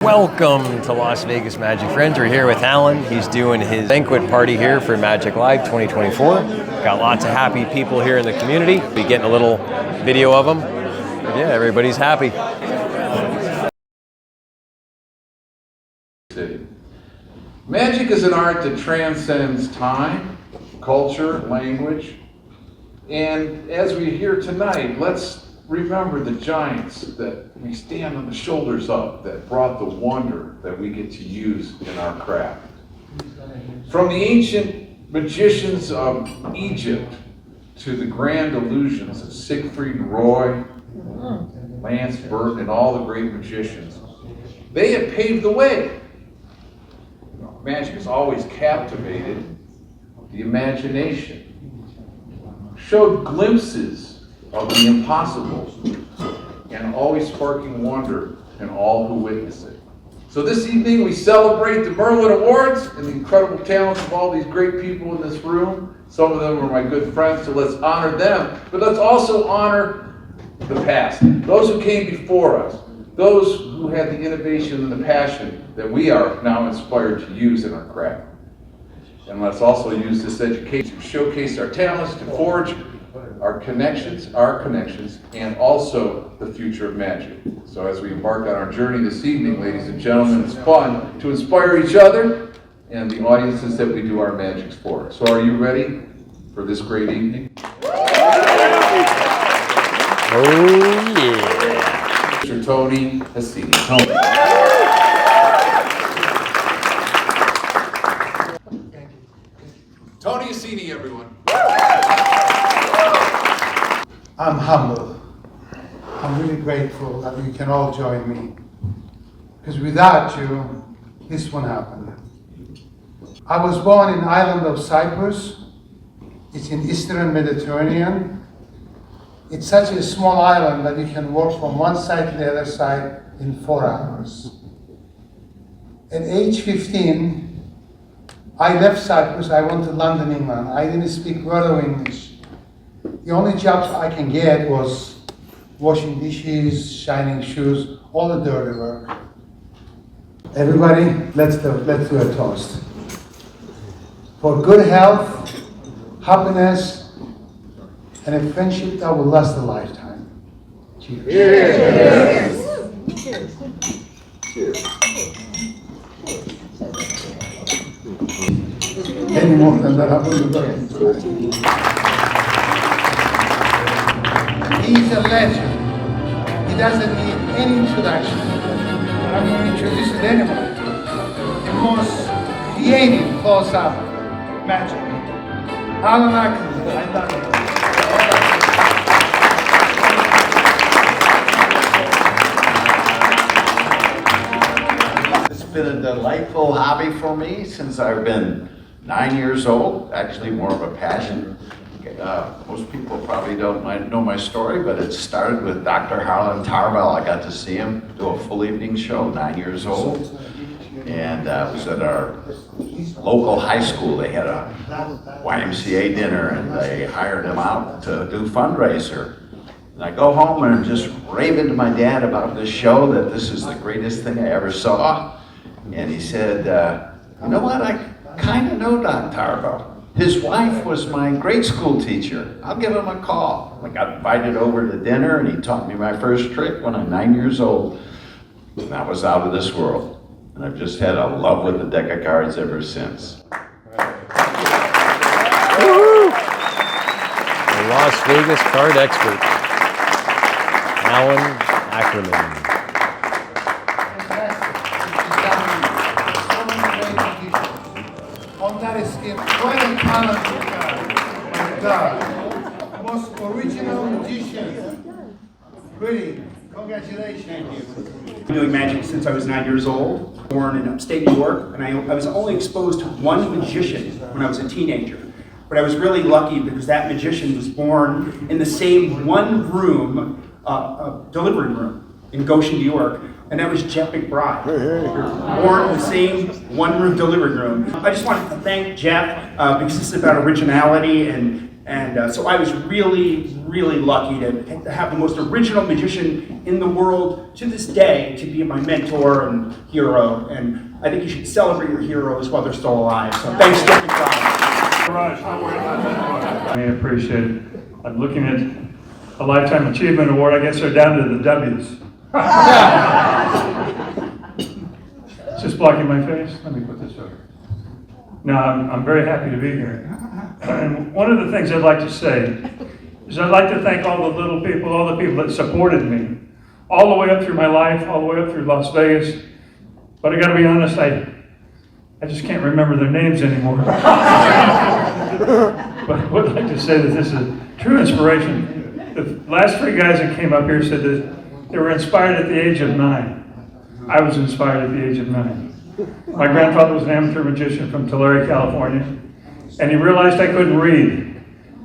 Welcome to Las Vegas Magic Friends. We're here with Allan. He's doing his banquet party here for Magic Live 2024. Got lots of happy people here in the community. Be getting a little video of them. Yeah, everybody's happy. Magic is an art that transcends time, culture, language. And as we hear tonight, let's remember the giants that we stand on the shoulders of that brought the wonder that we get to use in our craft. From the ancient magicians of Egypt to the grand illusions of Siegfried and Roy, Lance Burton, and all the great magicians, they have paved the way. Magic has always captivated the imagination, showed glimpses of the impossible, and always sparking wonder in all who witness it. So this evening we celebrate the Merlin Awards and the incredible talents of all these great people in this room. Some of them are my good friends, so let's honor them. But let's also honor the past, those who came before us, those who had the innovation and the passion that we are now inspired to use in our craft. And let's also use this education to showcase our talents, to forge our connections, and also the future of magic. So as we embark on our journey this evening, ladies and gentlemen, it's fun to inspire each other and the audiences that we do our magics for. So are you ready for this great evening? Oh yeah. Mr. Tony Hassini. Tony. Tony Hassini, everyone. I'm humble. I'm really grateful that you can all join me. Because without you, this won't happen. I was born in the island of Cyprus. It's in Eastern Mediterranean. It's such a small island that you can walk from one side to the other side in 4 hours. At age 15, I left Cyprus. I went to London, England. I didn't speak a word of English. The only jobs I can get was washing dishes, shining shoes, all the dirty work. Everybody, let's do a toast. For good health, happiness, and a friendship that will last a lifetime. Cheers. Cheers. Cheers. Cheers. Any more than that happened tonight. He's a legend. He doesn't need any introduction. I'm going to introduce it anyway. The most creative close-up magic. Allan, I love you. It's been a delightful hobby for me since I've been 9 years old. Actually, more of a passion. Most people probably don't know my story, but it started with Dr. Allan Tarbell. I got to see him do a full evening show, 9 years old. And it was at our local high school. They had a YMCA dinner, and they hired him out to do fundraiser. And I go home and just raving to my dad about this show, that this is the greatest thing I ever saw. And he said, you know what, I kind of know Dr. Tarbell. His wife was my grade school teacher. I'll give him a call. I got invited over to dinner, and he taught me my first trick when I'm 9 years old. And I was out of this world. And I've just had a love with the deck of cards ever since. The Las Vegas card expert, Allan Ackerman. On that skin, what a talented guy. My God. Most original magician. Really, congratulations. Thank you. I've been doing magic since I was 9 years old, born in upstate New York, and I was only exposed to one magician when I was a teenager. But I was really lucky because that magician was born in the same one room, delivery room in Goshen, New York. And that was Jeff McBride. Born in the same one-room delivery room. I just wanted to thank Jeff because this is about originality and And so I was really, really lucky to have the most original magician in the world to this day to be my mentor and hero. And I think you should celebrate your heroes while they're still alive. So thanks, Jeffrey. I appreciate it. I'm looking at a Lifetime Achievement Award. I guess they're down to the W's. It's just blocking my face. Let me put this over. No, I'm very happy to be here. And one of the things I'd like to say is I'd like to thank all the little people, all the people that supported me, all the way up through my life, all the way up through Las Vegas. But I got to be honest, I just can't remember their names anymore. But I would like to say that this is a true inspiration. The last three guys that came up here said that they were inspired at the age of 9. I was inspired at the age of 9. My grandfather was an amateur magician from Tulare, California, and he realized I couldn't read.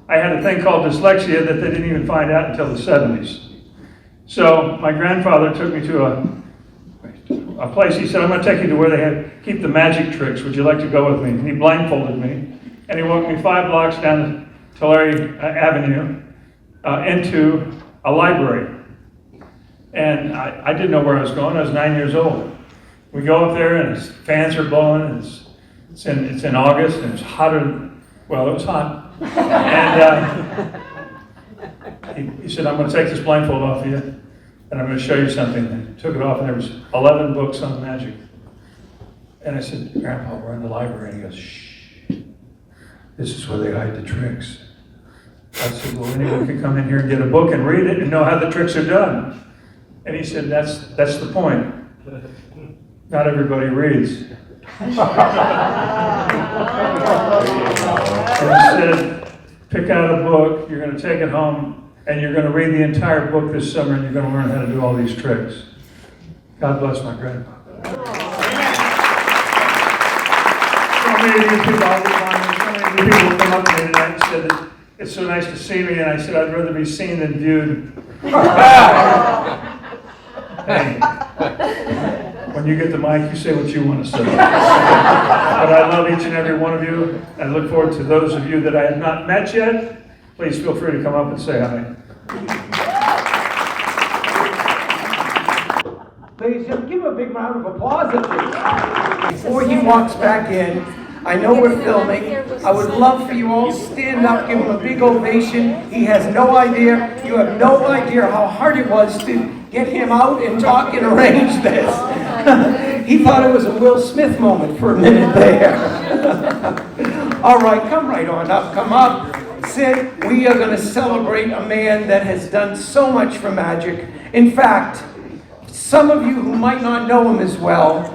I had a thing called dyslexia that they didn't even find out until the 70s. So my grandfather took me to a place. He said, I'm going to take you to where they keep the magic tricks. Would you like to go with me? And he blindfolded me, and he walked me 5 blocks down Tulare Avenue into a library. And I didn't know where I was going. I was 9 years old. We go up there, and fans are blowing, and it's in August, and it's hotter than, well, it was hot. And he said, I'm going to take this blindfold off of you, and I'm going to show you something. And he took it off, and there was 11 books on magic. And I said, Grandpa, we're in the library. And he goes, shh, this is where they hide the tricks. I said, well, anyone can come in here and get a book and read it and know how the tricks are done. And he said, that's the point. Not everybody reads. And he said, pick out a book, you're going to take it home, and you're going to read the entire book this summer, and you're going to learn how to do all these tricks. God bless my grandfather. So many of these people, so many people come up to me tonight and said that it's so nice to see me, and I said I'd rather be seen than viewed. Hey, when you get the mic, you say what you want to say. But I love each and every one of you. I look forward to those of you that I have not met yet. Please feel free to come up and say hi. Ladies and gentlemen, give him a big round of applause up here. Before he walks back in, I know we're filming. I would love for you all to stand up, give him a big ovation. He has no idea, you have no idea how hard it was to get him out and talk and arrange this. He thought it was a Will Smith moment for a minute there. All right, come right on up, come up. Sit. We are going to celebrate a man that has done so much for magic. In fact, some of you who might not know him as well,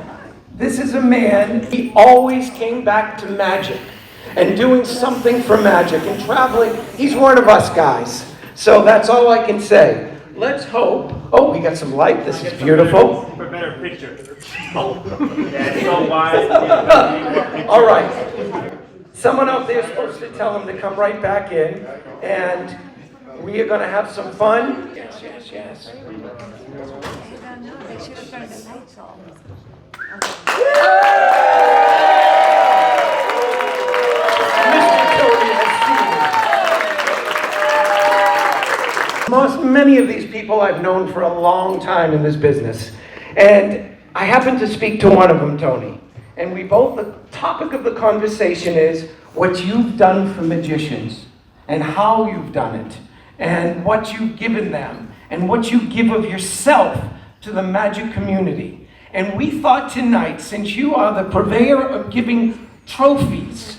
this is a man, he always came back to magic and doing something for magic and traveling. He's one of us guys. So that's all I can say. Let's hope. Oh, we got some light. This is beautiful. For a better picture. That's so wide. All right. Someone out there is supposed to tell him to come right back in. And we are going to have some fun. Yes, yes, yes. They should have turned the lights off. Many of these people I've known for a long time in this business. And I happen to speak to one of them, Tony. And the topic of the conversation is what you've done for magicians and how you've done it and what you've given them and what you give of yourself to the magic community. And we thought tonight, since you are the purveyor of giving trophies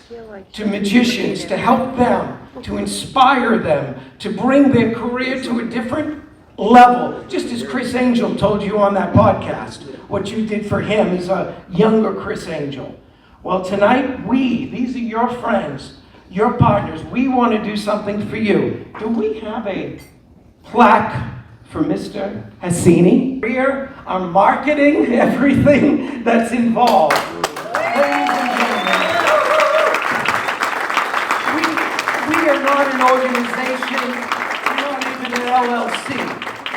to magicians, to help them, to inspire them, to bring their career to a different level, just as Chris Angel told you on that podcast, what you did for him as a younger Chris Angel. Well, tonight, these are your friends, your partners, we want to do something for you. Do we have a plaque for Mr. Hassini? Here, our marketing, everything that's involved. Ladies and gentlemen, we are not an organization, we're not even an LLC,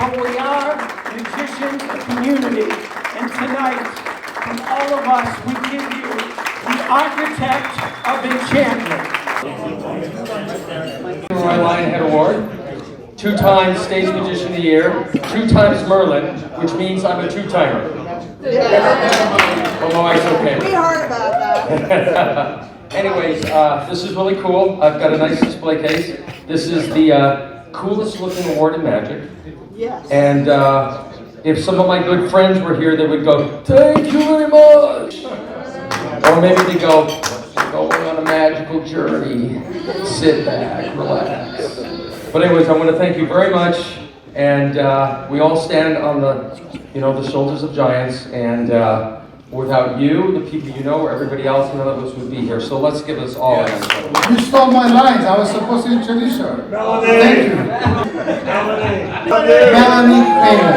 but we are magicians, a community, and tonight, from all of us, we give you the architect of enchantment. My Lionhead Award, 2 times Stage Magician of the Year, 2 times Merlin, which means I'm a 2-timer. Oh, my wife's okay. We heard about that. Anyways, this is really cool. I've got a nice display case. This is the coolest looking award in magic. Yes. And if some of my good friends were here, they would go, "Thank you very much." Or maybe they go, "Going on a magical journey. Sit back, relax." But anyways, I want to thank you very much. And we all stand on the shoulders of giants. And without you, the people you know, or everybody else, none of us would be here. So let's give us all a hand. You stole my lines. I was supposed to introduce her. Thank you. Melanie Kramer.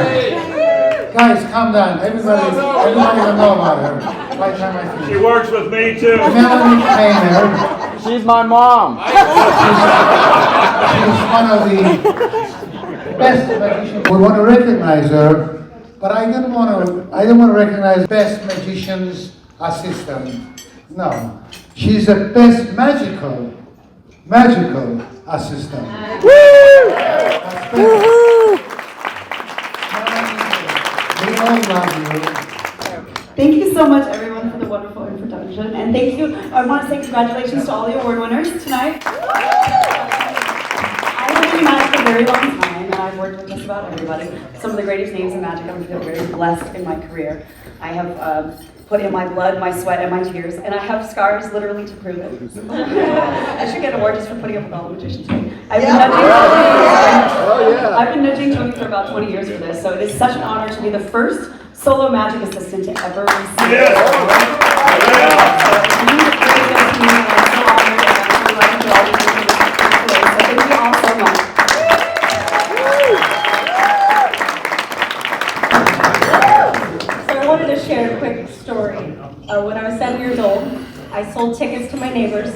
Guys, calm down. Everybody will know about her. By the time I finish. She works with me too. Melanie Kramer. She's my mom. She's one of the best magicians. We want to recognize her, but I don't want to recognize best magician's assistant. No, she's the best magical assistant. We all love you. Thank you so much, everyone, for the wonderful introduction. And thank you, I want to say congratulations to all the award winners tonight. I've been in magic a very long time, and I've worked with just about everybody. Some of the greatest names in magic. I feel very blessed in my career. I have put in my blood, my sweat, and my tears, and I have scars literally to prove it. I should get an award just for putting up with all the magicians. I've been nudging Tony for about 20 years for this, so it is such an honor to be the first solo magic assistant to ever receive share a quick story. When I was 7 years old, I sold tickets to my neighbors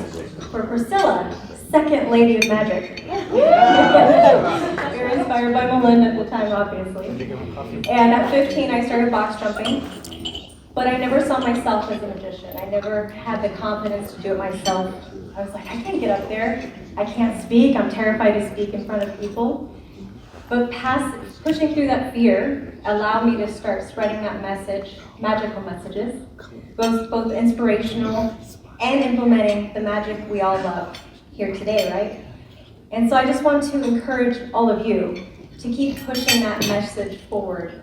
for Priscilla, second lady of magic. We were inspired by Melinda at the time, obviously. And at 15, I started box jumping, but I never saw myself as a magician. I never had the confidence to do it myself. I was like, I can't get up there. I can't speak. I'm terrified to speak in front of people. But pushing through that fear allowed me to start spreading that message, magical messages, both inspirational and implementing the magic we all love here today, right? And so I just want to encourage all of you to keep pushing that message forward,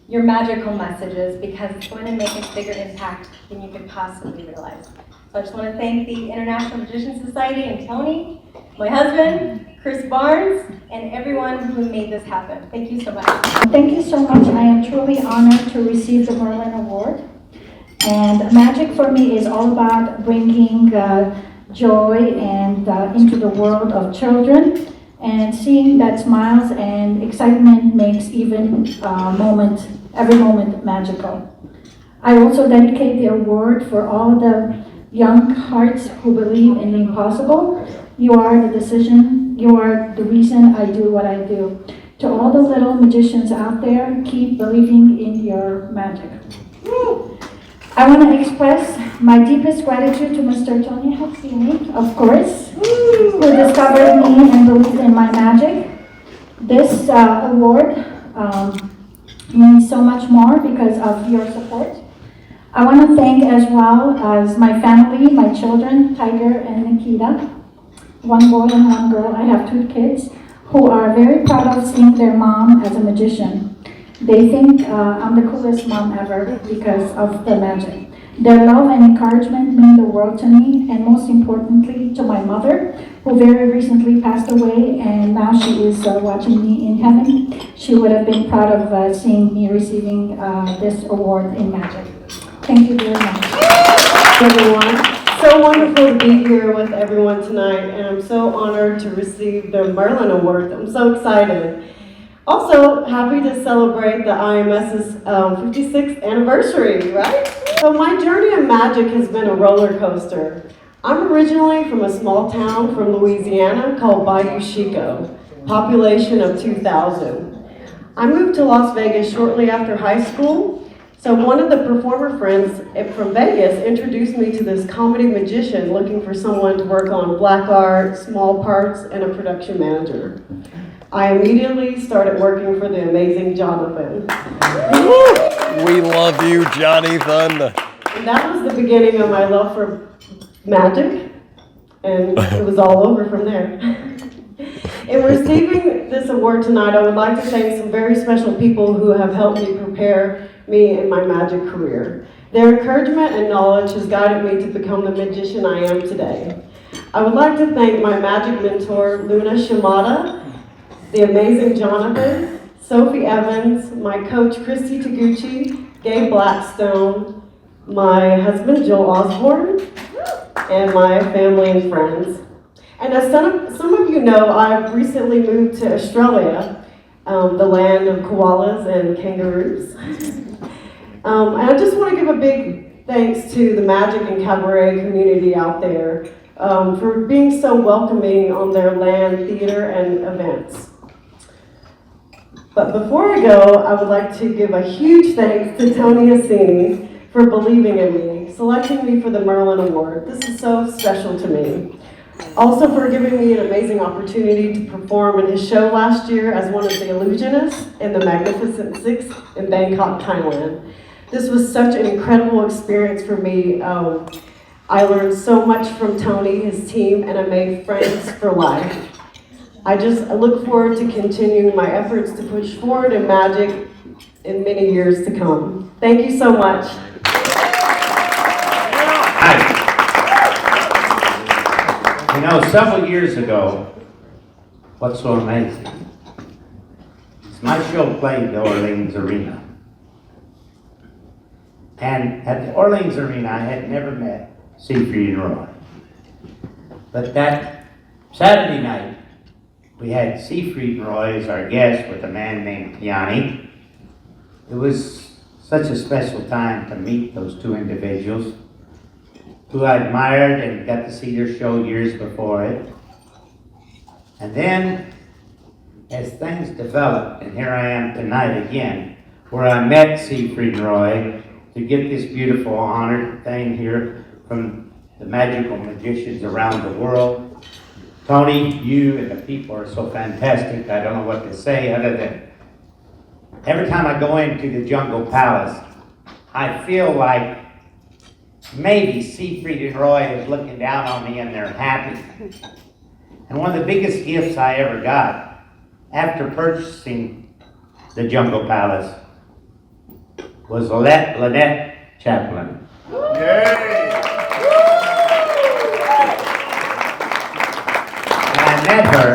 your magical messages, because it's going to make a bigger impact than you could possibly realize. So I just want to thank the International Magician Society and Tony, my husband, Chris Barnes, and everyone who made this happen. Thank you so much. Thank you so much. I am truly honored to receive the Merlin Award. And magic for me is all about bringing joy and into the world of children, and seeing that smiles and excitement makes every moment magical. I also dedicate the award for all the young hearts who believe in the impossible. You are the decision, you are the reason I do what I do. To all the little magicians out there, keep believing in your magic. I want to express my deepest gratitude to Mr. Tony Hatsini, of course, who discovered me and believed in my magic. This award means so much more because of your support. I want to thank as well as my family, my children, Tiger and Nikita, one boy and one girl. I have 2 kids who are very proud of seeing their mom as a magician. They think I'm the coolest mom ever because of the magic. Their love and encouragement mean the world to me, and most importantly to my mother, who very recently passed away, and now she is watching me in heaven. She would have been proud of seeing me receiving this award in magic. Thank you very much. Everyone, so wonderful to be here with everyone tonight, and I'm so honored to receive the Merlin Award. I'm so excited. Also, happy to celebrate the IMS's 56th anniversary, right? So my journey in magic has been a roller coaster. I'm originally from a small town from Louisiana called Bayou Chico, population of 2,000. I moved to Las Vegas shortly after high school, So one of the performer friends from Vegas introduced me to this comedy magician looking for someone to work on black art, small parts, and a production manager. I immediately started working for the amazing Jonathan. We love you, Jonathan. And that was the beginning of my love for magic, and it was all over from there. In receiving this award tonight, I would like to thank some very special people who have helped me prepare me in my magic career. Their encouragement and knowledge has guided me to become the magician I am today. I would like to thank my magic mentor, Luna Shimada, the amazing Jonathan, Sophie Evans, my coach, Christy Taguchi, Gabe Blackstone, my husband, Joel Osborne, and my family and friends. And as some of you know, I've recently moved to Australia, the land of koalas and kangaroos. And I just want to give a big thanks to the magic and cabaret community out there for being so welcoming on their land, theater, and events. But before I go, I would like to give a huge thanks to Tony Assini for believing in me, selecting me for the Merlin Award. This is so special to me. Also for giving me an amazing opportunity to perform in his show last year as one of the illusionists in the Magnificent Six in Bangkok, Thailand. This was such an incredible experience for me. I learned so much from Tony, his team, and I made friends for life. I look forward to continuing my efforts to push forward in magic in many years to come. Thank you so much. Hi. You know, several years ago, what's so amazing is my show played the Orleans Arena. And at the Orleans Arena, I had never met Siegfried and Roy. But that Saturday night, we had Siegfried and Roy as our guest with a man named Tiani. It was such a special time to meet those two individuals who I admired and got to see their show years before it. And then, as things developed, and here I am tonight again, where I met Siegfried and Roy to get this beautiful honored thing here from the magical magicians around the world. Tony, you and the people are so fantastic, I don't know what to say other than every time I go into the Jungle Palace, I feel like maybe Siegfried and Roy is looking down on me and they're happy. And one of the biggest gifts I ever got after purchasing the Jungle Palace was Lynette Chaplin. Yay! And I met her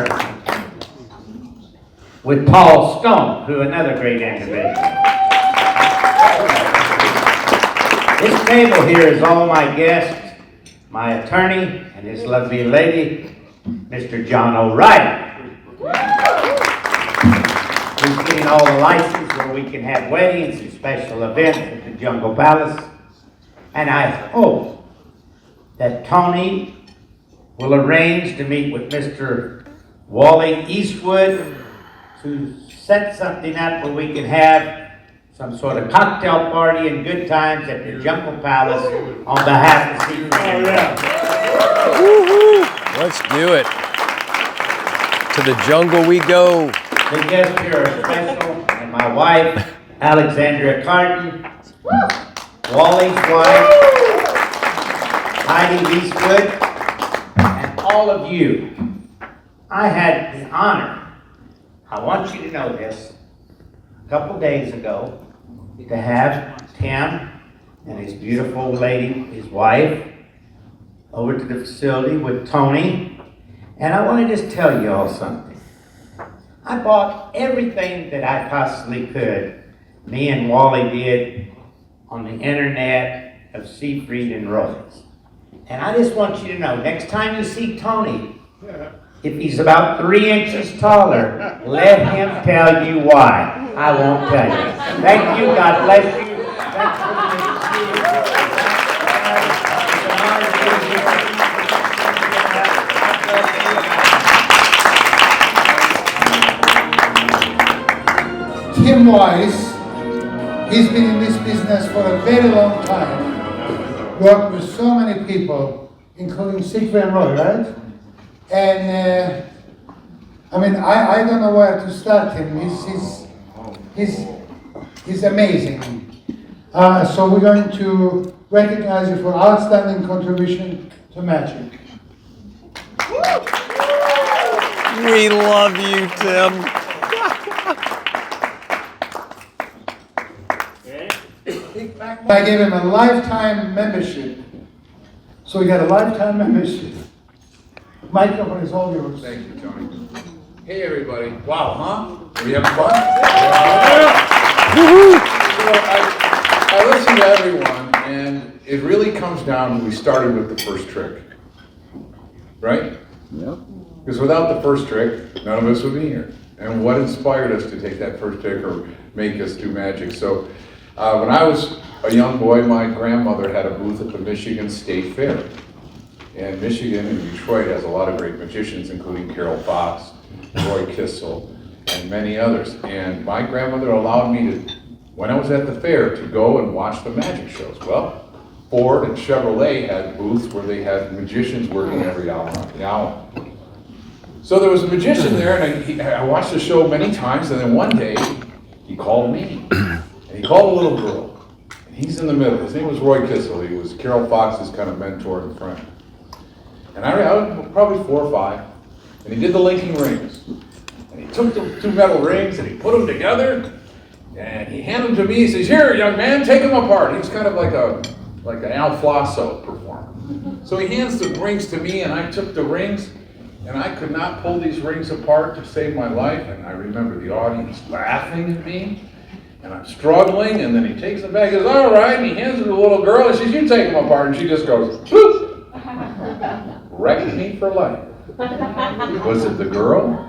with Paul Stone, who another great individual. This table here is all my guests, my attorney and his lovely lady, Mr. John O'Reilly. He's getting all the license where we can have weddings and special events at the Jungle Palace. And I hope that Tony will arrange to meet with Mr. Wally Eastwood to set something up where we can have some sort of cocktail party and good times at the Jungle Palace on behalf of Siegfried and Roy. Woo-hoo. Let's do it. To the jungle we go. The guests here are special, and my wife, Alexandria Carton, Wally's wife, Heidi Eastwood, and all of you. I had the honor, I want you to know this, a couple days ago, to have Tim and his beautiful lady, his wife, over to the facility with Tony. And I want to just tell you all something. I bought everything that I possibly could, me and Wally did, on the internet of Siegfried and Roy's. And I just want you to know, next time you see Tony, if he's about 3 inches taller, let him tell you why. I won't tell you. Thank you. God bless you. Thanks Tim Wise He's been in this business for a very long time. Worked with so many people, including Siegfried and Roy, right? And I mean, I don't know where to start him. He's amazing. So we're going to recognize you for outstanding contribution to magic. We love you, Tim. I gave him a lifetime membership. So we got a lifetime membership. Microphone is all yours. Thank you, Tony. Hey, everybody. Wow, huh? Are we having fun? So I listen to everyone, and it really comes down to we started with the first trick. Right? Yep. Because without the first trick, none of us would be here. And what inspired us to take that first trick or make us do magic? So when I was a young boy, my grandmother had a booth at the Michigan State Fair. And Michigan and Detroit has a lot of great magicians, including Carol Fox, Roy Kissel, and many others. And my grandmother allowed me to, when I was at the fair, to go and watch the magic shows. Well, Ford and Chevrolet had booths where they had magicians working every hour on the hour. So there was a magician there, and I watched the show many times, and then one day, he called me. And he called a little girl. And he's in the middle. His name was Roy Kissel. He was Carol Fox's kind of mentor and friend. And I was probably 4 or 5, and he did the linking rings. And he took the 2 metal rings, and he put them together, and he handed them to me. He says, "Here, young man, take them apart." He was kind of like an Al Flosso performer. So he hands the rings to me, and I took the rings, and I could not pull these rings apart to save my life. And I remember the audience laughing at me, and I'm struggling, and then he takes them back, he goes, "All right," and he hands it to the little girl, and she says, "You take them apart," and she just goes, "Whoop!" Wrecked me for life. Was it the girl?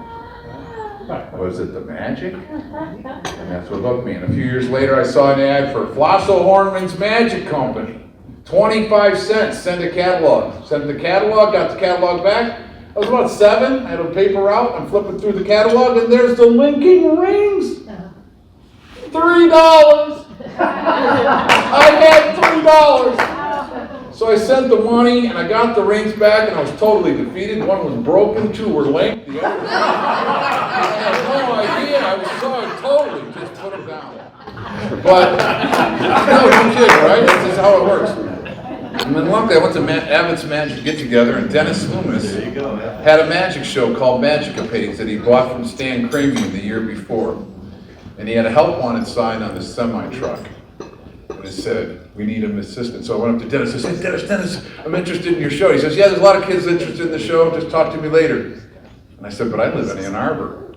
Was it the magic? And that's what hooked me. And a few years later, I saw an ad for Flosso Hornman's Magic Company. 25 cents, send a catalog. Sent the catalog, got the catalog back. I was about 7, I had a paper route, I'm flipping through the catalog, and there's the linking rings. $3. I had $3. So I sent the money, and I got the rings back, and I was totally defeated. One was broken, 2 were linked, the other I had no idea. I was so totally just put them down. But no, you kidding, right? This is how it works. And then luckily I went to Abbott's Magic Get Together, and Dennis Loomis had a magic show called Magicapades that he bought from Stan Cramian the year before. And he had a help wanted sign on the semi-truck. And it said, "We need an assistant." So I went up to Dennis. I said, Dennis, I'm interested in your show. He says, "Yeah, there's a lot of kids interested in the show. Just talk to me later." And I said, "But I live in Ann Arbor."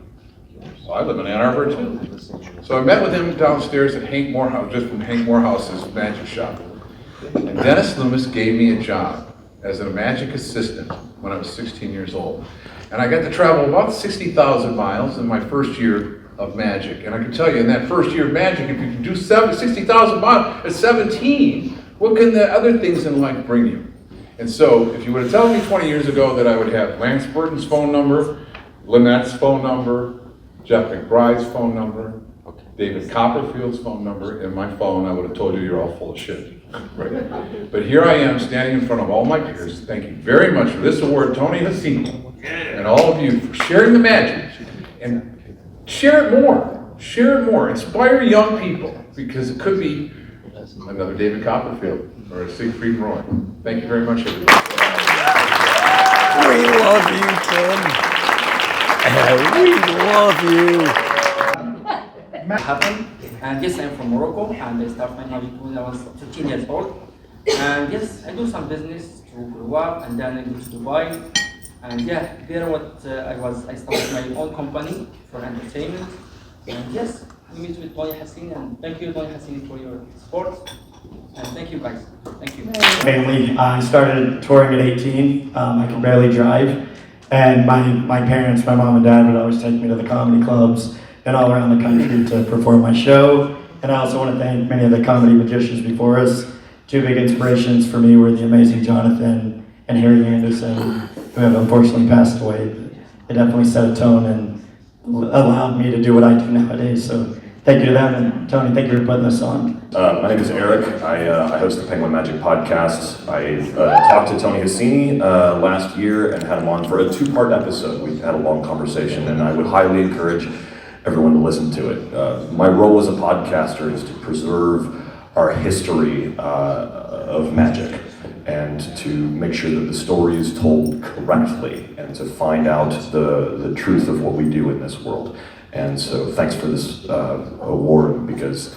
"Well, I live in Ann Arbor too." So I met with him downstairs at Hank Morehouse, just from Hank Morehouse's magic shop. And Dennis Loomis gave me a job as a magic assistant when I was 16 years old. And I got to travel about 60,000 miles in my first year of magic. And I can tell you, in that first year of magic, if you can do 60,000 miles at 17, what can the other things in life bring you? And so, if you would have told me 20 years ago that I would have Lance Burton's phone number, Lynette's phone number, Jeff McBride's phone number, David Copperfield's phone number in my phone, I would have told you you're all full of shit. Right? But here I am standing in front of all my peers. Thank you very much for this award, Tony Hasino, and all of you for sharing the magic. And share it more. Share it more. Inspire young people, because it could be another David Copperfield or a Siegfried Roy. Thank you very much, everybody. We love you, Tim. We love you. Happened. And yes, I'm from Morocco, and I started my magic when I was 15 years old. And yes, I do some business to grow up, and then I go to Dubai. And yeah, there I started my own company for entertainment. And yes, I meet with Tony Hassin, and thank you, Tony Hassin, for your support. And thank you, guys. Thank you. Family, I started touring at 18. I could barely drive. And my parents, my mom and dad, would always take me to the comedy clubs and all around the country to perform my show. And I also want to thank many of the comedy magicians before us. 2 big inspirations for me were the amazing Jonathan and Harry Anderson, who have unfortunately passed away. It definitely set a tone and allowed me to do what I do nowadays. So thank you to them, and Tony, thank you for putting this on. My name is Eric. I host the Penguin Magic podcast. I talked to Tony Hassini last year and had him on for a 2-part episode. We had a long conversation, and I would highly encourage everyone to listen to it. My role as a podcaster is to preserve our history of magic and to make sure that the story is told correctly and to find out the truth of what we do in this world. And so thanks for this award, because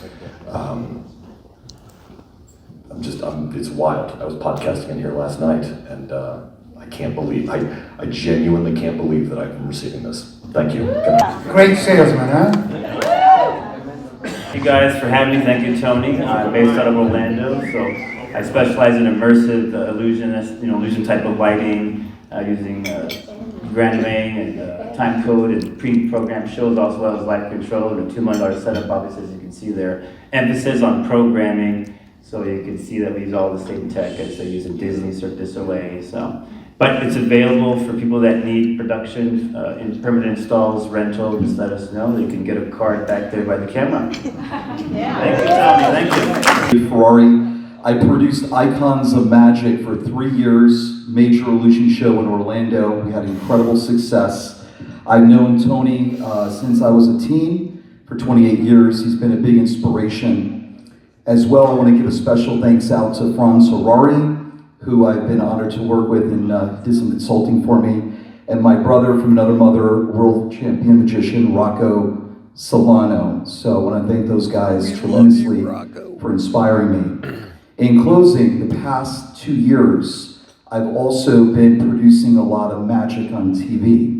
it's wild. I was podcasting in here last night, and I can't believe, I genuinely can't believe that I'm receiving this. Thank you. Great salesman, huh? Thank you guys for having me. Thank you, Tony. I'm based out of Orlando, so I specialize in immersive illusion type of lighting, using graniming and time code and pre-programmed shows, also as light control and a $2 million setup, obviously, as you can see there. Emphasis on programming, so you can see that we use all the same tech as they use in Disney, Cirque du Soleil. So, but it's available for people that need production, in permanent installs, rental. Just let us know. You can get a card back there by the camera. Yeah. Thank you, Tony. Thank you. Ferrari. I produced Icons of Magic for 3 years, major illusion show in Orlando. We had incredible success. I've known Tony since I was a teen for 28 years. He's been a big inspiration. As well, I want to give a special thanks out to Franz Ferrari, who I've been honored to work with and did some consulting for me, and my brother from another mother, world champion magician, Rocco Solano. So I want to thank those guys tremendously for inspiring me. In closing, the past 2 years, I've also been producing a lot of magic on TV.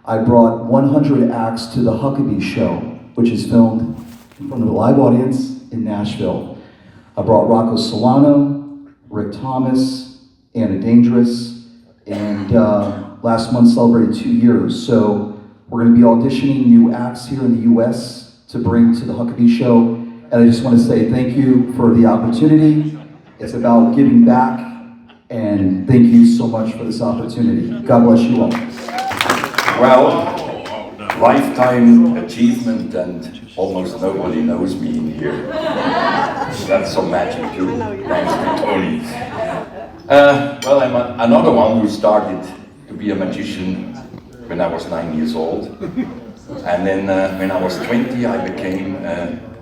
I brought 100 acts to the Huckabee Show, which is filmed in front of a live audience in Nashville. I brought Rocco Solano, Rick Thomas, Anna Dangerous, and last month celebrated 2 years. So we're going to be auditioning new acts here in the US to bring to the Huckabee Show. And I just want to say thank you for the opportunity. It's about giving back, and thank you so much for this opportunity. God bless you all. Well, lifetime achievement, and almost nobody knows me in here. That's some magic too, thanks to Tony. Well, I'm another one who started to be a magician when I was 9 years old. And then when I was 20, I became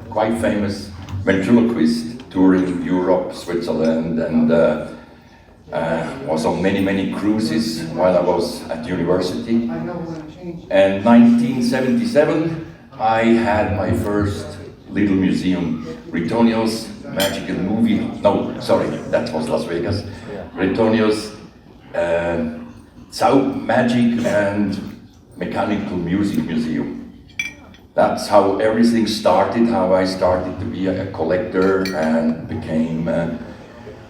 quite famous ventriloquist, touring Europe, Switzerland, and was on many cruises while I was at university. And 1977, I had my first little museum, Ritonio's Magic and Movie, no, sorry, that was Las Vegas. Ritonio's Magic and Mechanical Music Museum. That's how everything started, how I started to be a collector and became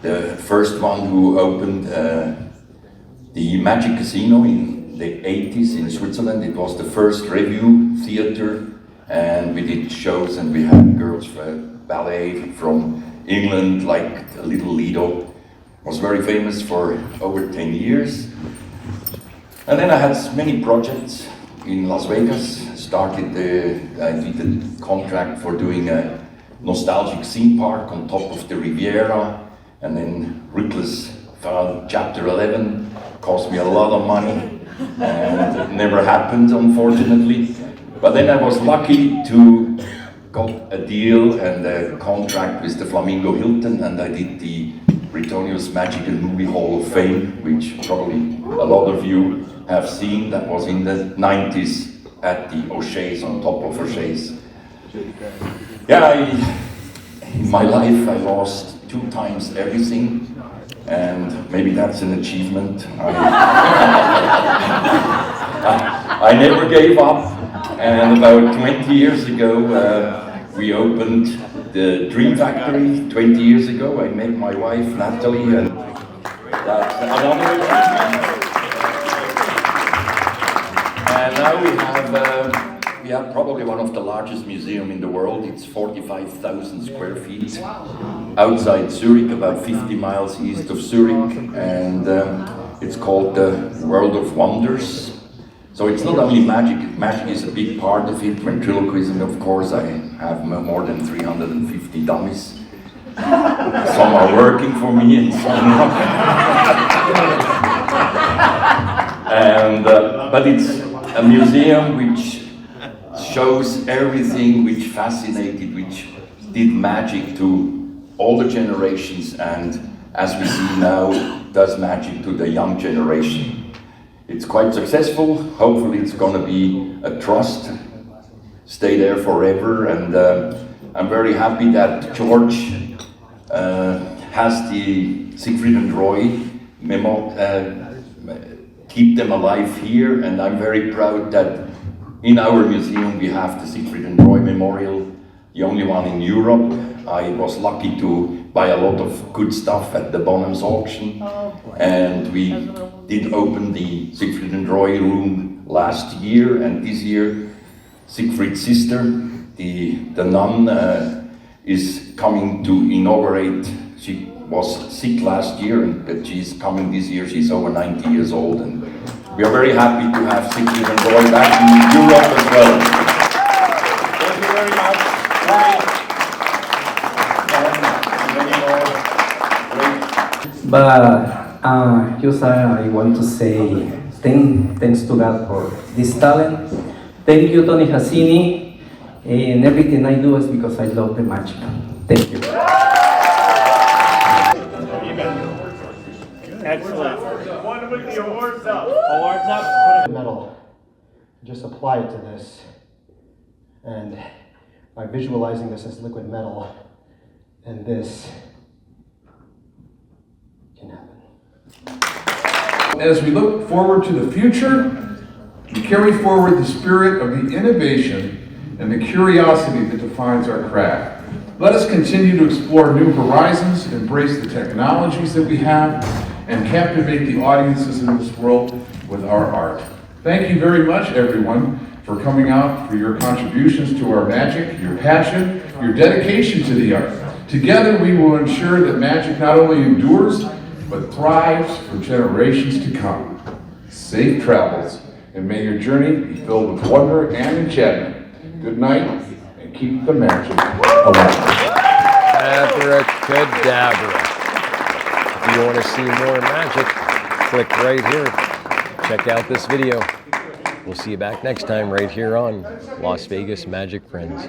the first one who opened the Magic Casino in the 80s in Switzerland. It was the first revue theater, and we did shows, and we had girls from ballet from England, like Little Lido. Was very famous for over 10 years. And then I had many projects in Las Vegas. I did a contract for doing a nostalgic theme park on top of the Riviera, and then Rickless found Chapter 11, cost me a lot of money, and it never happened, unfortunately. But then I was lucky to got a deal and a contract with the Flamingo Hilton, and I did the Ritonio's Magic and Movie Hall of Fame, which probably a lot of you have seen. That was in the 90s. At the O'Shea's, on top of O'Shea's. Yeah, in my life I lost 2 times everything, and maybe that's an achievement. I never gave up, and about 20 years ago we opened the Dream Factory. 20 years ago I met my wife Natalie, and that's another achievement. And now we have probably one of the largest museums in the world. It's 45,000 square feet outside Zurich, about 50 miles east of Zurich, and it's called the World of Wonders. So it's not only magic, magic is a big part of it. Ventriloquism, of course, I have more than 350 dummies. Some are working for me and some not. But it's a museum which shows everything which fascinated, which did magic to all the generations, and as we see now, does magic to the young generation. It's quite successful. Hopefully it's going to be a trust, stay there forever, and I'm very happy that George has the Siegfried and Roy memo, keep them alive here, and I'm very proud that in our museum we have the Siegfried and Roy Memorial, the only one in Europe. I was lucky to buy a lot of good stuff at the Bonhams auction, and we did open the Siegfried and Roy room last year, and this year Siegfried's sister, the nun, is coming to inaugurate. She was sick last year, but she's coming this year. She's over 90 years old, and we are very happy to have Siegfried and Roy back in Europe as well. Thank you very much. But just I want to say thanks to God for this talent. Thank you, Tony Hassini, and everything I do is because I love the magic. Thank you. Excellent. One with the awards up. Awards up. Metal. Just apply it to this, and by visualizing this as liquid metal, and this can happen. As we look forward to the future, we carry forward the spirit of the innovation and the curiosity that defines our craft. Let us continue to explore new horizons, embrace the technologies that we have, and captivate the audiences in this world with our art. Thank you very much, everyone, for coming out, for your contributions to our magic, your passion, your dedication to the art. Together, we will ensure that magic not only endures, but thrives for generations to come. Safe travels, and may your journey be filled with wonder and enchantment. Good night, and keep the magic alive. Abracadabra. If you want to see more magic, click right here. Check out this video. We'll see you back next time right here on Las Vegas Magic Friends.